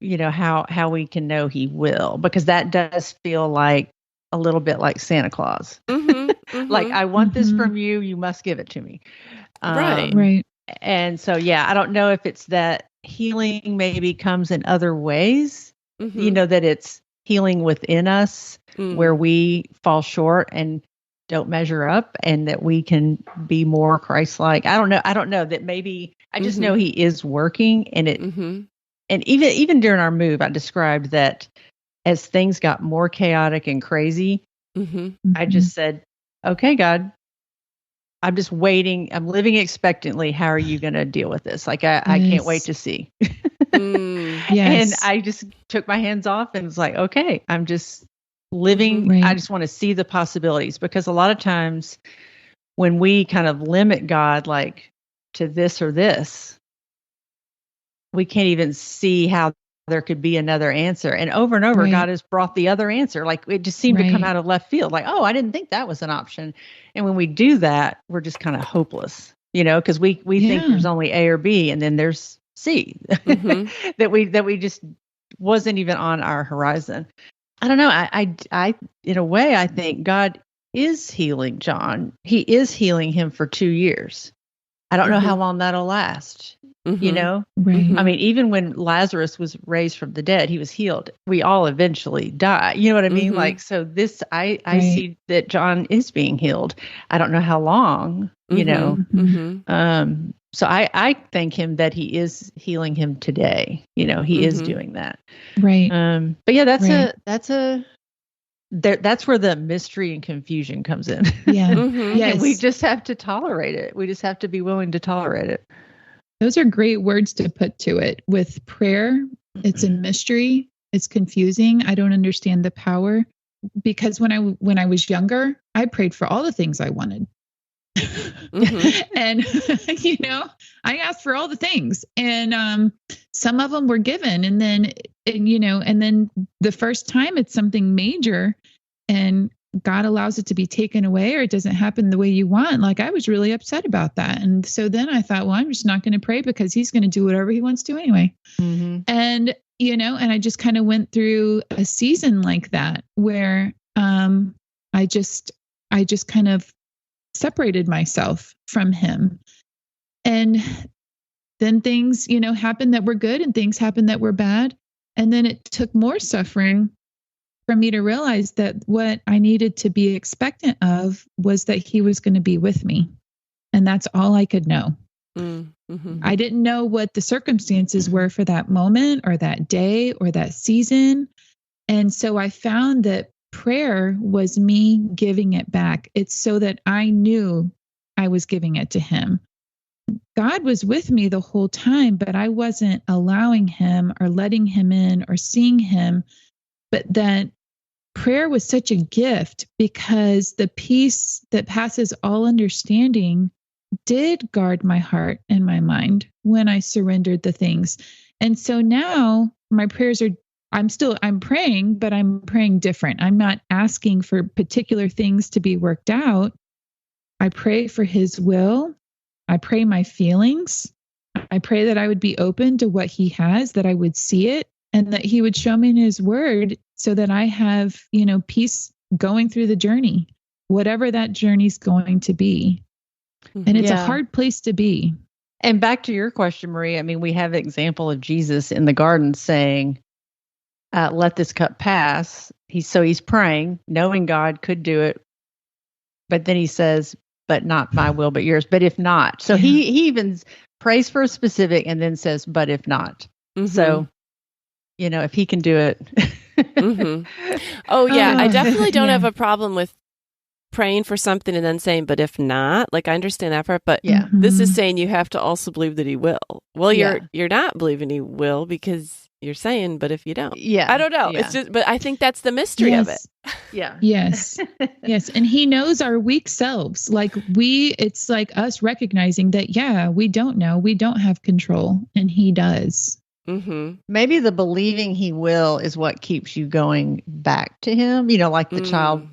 how we can know he will, because that does feel like a little bit like Santa Claus. Like, I want this from you, you must give it to me. Right. And so, I don't know if it's that healing maybe comes in other ways, that it's healing within us where we fall short and don't measure up, and that we can be more Christ-like. I don't know that maybe I just know he is working, and it, and even during our move, I described that as things got more chaotic and crazy, I just said, okay, God, I'm just waiting. I'm living expectantly. How are you going to deal with this? Like, I can't wait to see. And I just took my hands off and was like, okay, I'm just living. Right. I just want to see the possibilities, because a lot of times when we kind of limit God, like to this or this, we can't even see how there could be another answer. And over, God has brought the other answer. Like, it just seemed to come out of left field. Like, oh, I didn't think that was an option. And when we do that, we're just kind of hopeless, because we think there's only A or B, and then there's C that we just wasn't even on our horizon. I don't know. I in a way, I think God is healing John. He is healing him for 2 years. I don't know how long that'll last. Right. I mean, even when Lazarus was raised from the dead, he was healed. We all eventually die. You know what I mean? Like, so this, I see that John is being healed. I don't know how long, so I thank him that he is healing him today. He is doing that. Right. But that's where the mystery and confusion comes in. Yeah. And we just have to tolerate it. We just have to be willing to tolerate it. Those are great words to put to it. With prayer, it's a mystery. It's confusing. I don't understand the power, because when I was younger, I prayed for all the things I wanted. And, I asked for all the things, and some of them were given. And then the first time it's something major and God allows it to be taken away, or it doesn't happen the way you want. Like, I was really upset about that. And so then I thought, well, I'm just not going to pray, because he's going to do whatever he wants to anyway. And, and I just kind of went through a season like that where I just kind of separated myself from him. And then things, happened that were good, and things happened that were bad. And then it took more suffering for me to realize that what I needed to be expectant of was that he was going to be with me. And that's all I could know. I didn't know what the circumstances were for that moment or that day or that season. And so I found that prayer was me giving it back. It's so that I knew I was giving it to him. God was with me the whole time, but I wasn't allowing him or letting him in or seeing him. But that prayer was such a gift, because the peace that passes all understanding did guard my heart and my mind when I surrendered the things. And so now my prayers I'm praying, but I'm praying different. I'm not asking for particular things to be worked out. I pray for his will. I pray my feelings. I pray that I would be open to what he has, that I would see it, and that he would show me in his word so that I have, peace going through the journey, whatever that journey's going to be. And it's a hard place to be. And back to your question, Marie, I mean, we have an example of Jesus in the garden saying, let this cup pass. He's praying, knowing God could do it. But then he says, but not my will, but yours. But if not. So he even prays for a specific and then says, but if not. Mm-hmm. So, if he can do it. Mm-hmm. Oh, yeah. I definitely don't have a problem with praying for something and then saying, but if not, like I understand that part, but this is saying you have to also believe that he will. Well, you're not believing he will because you're saying, but if you don't, I don't know. It's just, but I think that's the mystery of it. Yeah. Yes. Yes. And he knows our weak selves. Like it's like us recognizing that, we don't know, we don't have control, and he does. Mm-hmm. Maybe the believing he will is what keeps you going back to him, like the child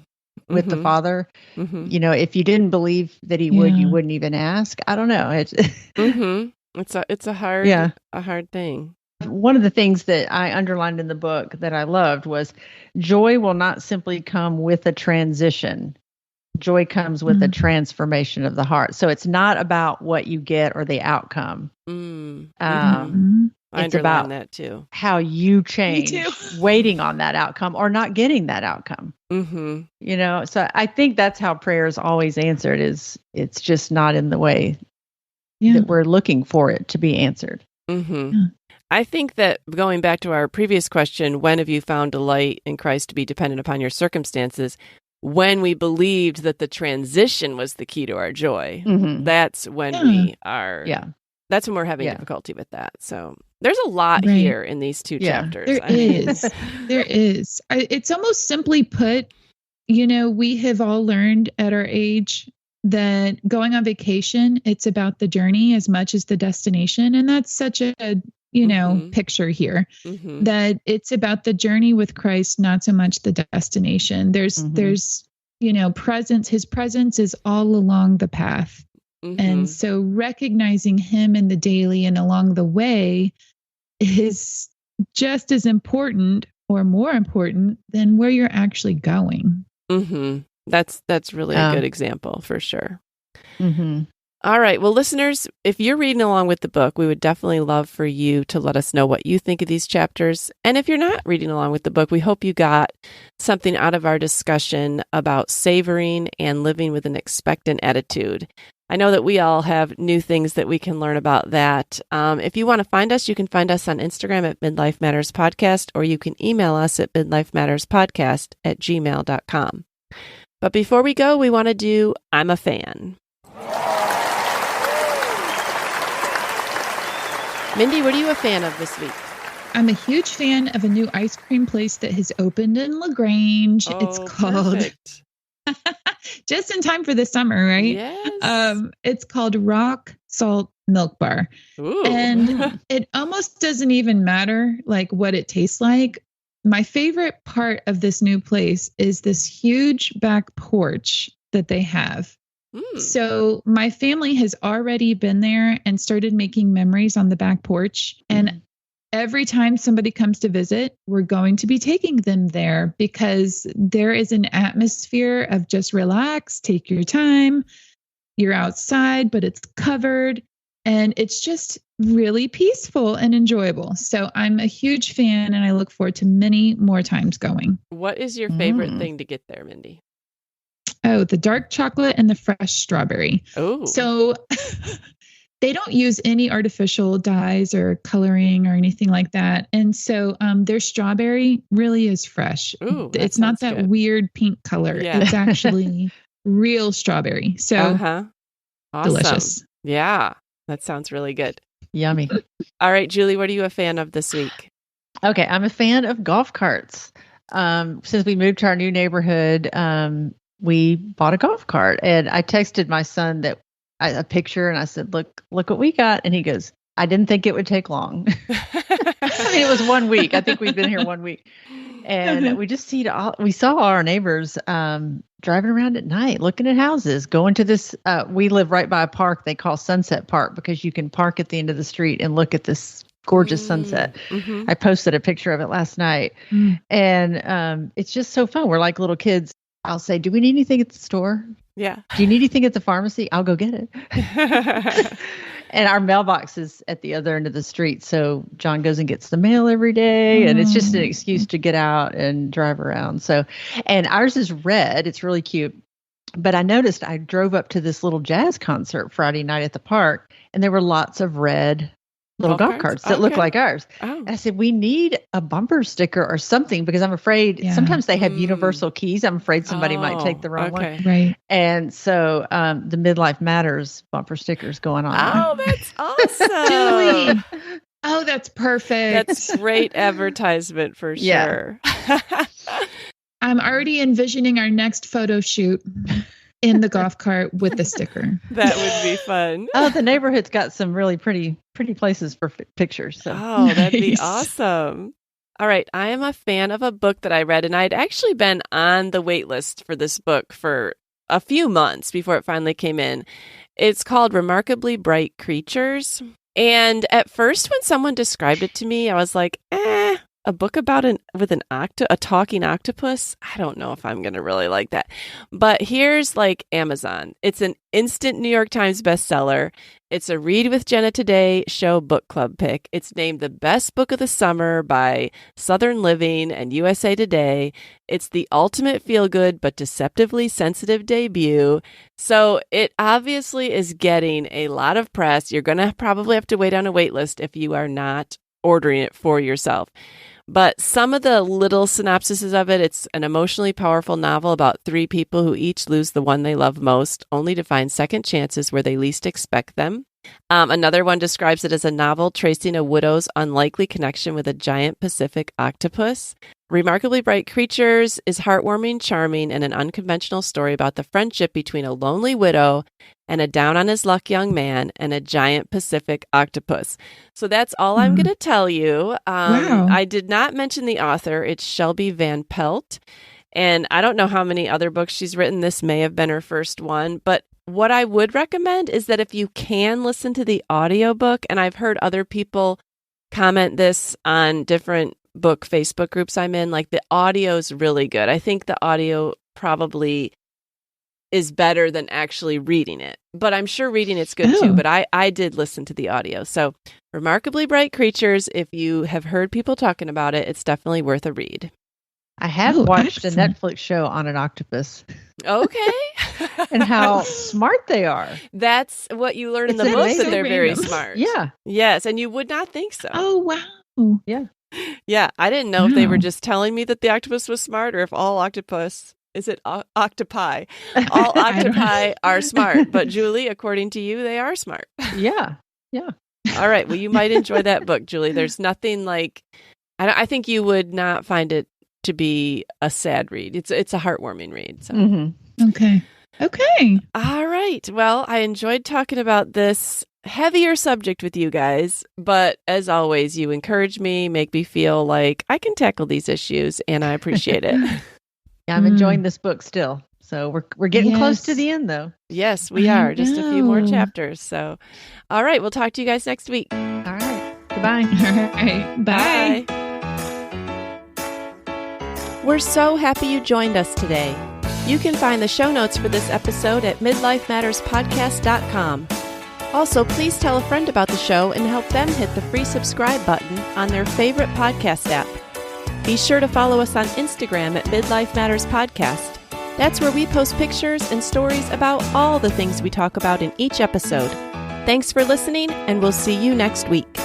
with the father. Mm-hmm. If you didn't believe that he would, you wouldn't even ask. I don't know. It's a hard thing. One of the things that I underlined in the book that I loved was joy will not simply come with a transition. Joy comes with a transformation of the heart. So it's not about what you get or the outcome. It's about that too. How you change waiting on that outcome or not getting that outcome. Mm-hmm. So I think that's how prayer is always answered, is it's just not in the way that we're looking for it to be answered. Mm-hmm. Yeah. I think that going back to our previous question, when have you found delight in Christ to be dependent upon your circumstances? When we believed that the transition was the key to our joy, that's when we are, that's when we're having difficulty with that. So there's a lot here in these two chapters. There is. It's almost simply put, we have all learned at our age that going on vacation, it's about the journey as much as the destination. And that's such a picture here, that it's about the journey with Christ, not so much the destination. There's presence. His presence is all along the path. And so recognizing him in the daily and along the way is just as important or more important than where you're actually going. That's really a good example for sure. All right. Well, listeners, if you're reading along with the book, we would definitely love for you to let us know what you think of these chapters. And if you're not reading along with the book, we hope you got something out of our discussion about savoring and living with an expectant attitude. I know that we all have new things that we can learn about that. If you want to find us, you can find us on Instagram at Midlife Matters Podcast, or you can email us at midlifematterspodcast@gmail.com. But before we go, we want to do I'm a Fan. Mindy, what are you a fan of this week? I'm a huge fan of a new ice cream place that has opened in LaGrange. It's called just in time for the summer, right? Yes. It's called Rock Salt Milk Bar. Ooh. And it almost doesn't even matter like what it tastes like. My favorite part of this new place is this huge back porch that they have. So my family has already been there and started making memories on the back porch. And every time somebody comes to visit, we're going to be taking them there because there is an atmosphere of just relax, take your time. You're outside, but it's covered. And it's just really peaceful and enjoyable. So I'm a huge fan and I look forward to many more times going. What is your favorite thing to get there, Mindy? Oh, the dark chocolate and the fresh strawberry. Oh, so they don't use any artificial dyes or coloring or anything like that. And so their strawberry really is fresh. Ooh, it's not that good. Weird pink color. Yeah. It's actually real strawberry. So awesome. Delicious. Yeah, that sounds really good. Yummy. All right, Julie, what are you a fan of this week? Okay, I'm a fan of golf carts. Since we moved to our new neighborhood, we bought a golf cart, and I texted my son a picture, and I said, "Look what we got," and he goes, I didn't think it would take long. I mean, it was 1 week. I think we've been here 1 week. And we just we saw our neighbors driving around at night, looking at houses, going to this. We live right by a park they call Sunset Park because you can park at the end of the street and look at this gorgeous sunset. Mm-hmm. I posted a picture of it last night. And it's just so fun. We're like little kids. I'll say, do we need anything at the store? Yeah. Do you need anything at the pharmacy? I'll go get it. And our mailbox is at the other end of the street. So John goes and gets the mail every day. And it's just an excuse to get out and drive around. So, and ours is red. It's really cute. But I noticed I drove up to this little jazz concert Friday night at the park, and there were lots of red little golf carts that look like ours. Oh. And I said, we need a bumper sticker or something, because I'm afraid sometimes they have universal keys. I'm afraid somebody might take the wrong one. Right. And so the Midlife Matters bumper stickers going on. Oh, that's awesome. Julie. Oh, that's perfect. That's great advertisement for sure. I'm already envisioning our next photo shoot in the golf cart with the sticker. That would be fun. Oh, the neighborhood's got some really pretty places for pictures. So. Oh, that'd be awesome. All right. I am a fan of a book that I read, and I'd actually been on the wait list for this book for a few months before it finally came in. It's called Remarkably Bright Creatures. And at first, when someone described it to me, I was like, a book about a talking octopus? I don't know if I'm going to really like that. But here's like Amazon. It's an instant New York Times bestseller. It's a Read with Jenna Today show book club pick. It's named the best book of the summer by Southern Living and USA Today. It's the ultimate feel-good but deceptively sensitive debut. So it obviously is getting a lot of press. You're going to probably have to wait on a wait list if you are not ordering it for yourself. But some of the little synopsises of it, it's an emotionally powerful novel about 3 people who each lose the one they love most, only to find second chances where they least expect them. Another one describes it as a novel tracing a widow's unlikely connection with a giant Pacific octopus. Remarkably Bright Creatures is heartwarming, charming, and an unconventional story about the friendship between a lonely widow and a down-on-his-luck young man and a giant Pacific octopus. So that's all I'm going to tell you. Wow. I did not mention the author. It's Shelby Van Pelt. And I don't know how many other books she's written. This may have been her first one. But what I would recommend is that if you can listen to the audiobook, and I've heard other people comment this on different book Facebook groups I'm in, like the audio is really good. I think the audio probably is better than actually reading it, but I'm sure reading it's good too. But I did listen to the audio. So Remarkably Bright Creatures, if you have heard people talking about it, it's definitely worth a read. I have watched a Netflix show on an octopus. Okay. And how smart they are. That's what you learn in the book, that they're very smart. Yeah. Yes, and you would not think so. Oh, wow. Yeah. Yeah, I didn't know if they were just telling me that the octopus was smart, or if all octopus, is it octopi? All octopi are smart. But Julie, according to you, they are smart. Yeah. Yeah. All right. Well, you might enjoy that book, Julie. There's nothing like, I think you would not find it to be a sad read. It's a heartwarming read. So. Mm-hmm. Okay. All right. Well, I enjoyed talking about this heavier subject with you guys, but as always, you encourage me, make me feel like I can tackle these issues, and I appreciate it. Yeah, I'm enjoying this book still. So we're getting close to the end, though. Yes, we are. Just a few more chapters. So, all right, we'll talk to you guys next week. All right. Goodbye. All right. Bye. We're so happy you joined us today. You can find the show notes for this episode at midlifematterspodcast.com. Also, please tell a friend about the show and help them hit the free subscribe button on their favorite podcast app. Be sure to follow us on Instagram at Midlife Matters Podcast. That's where we post pictures and stories about all the things we talk about in each episode. Thanks for listening, and we'll see you next week.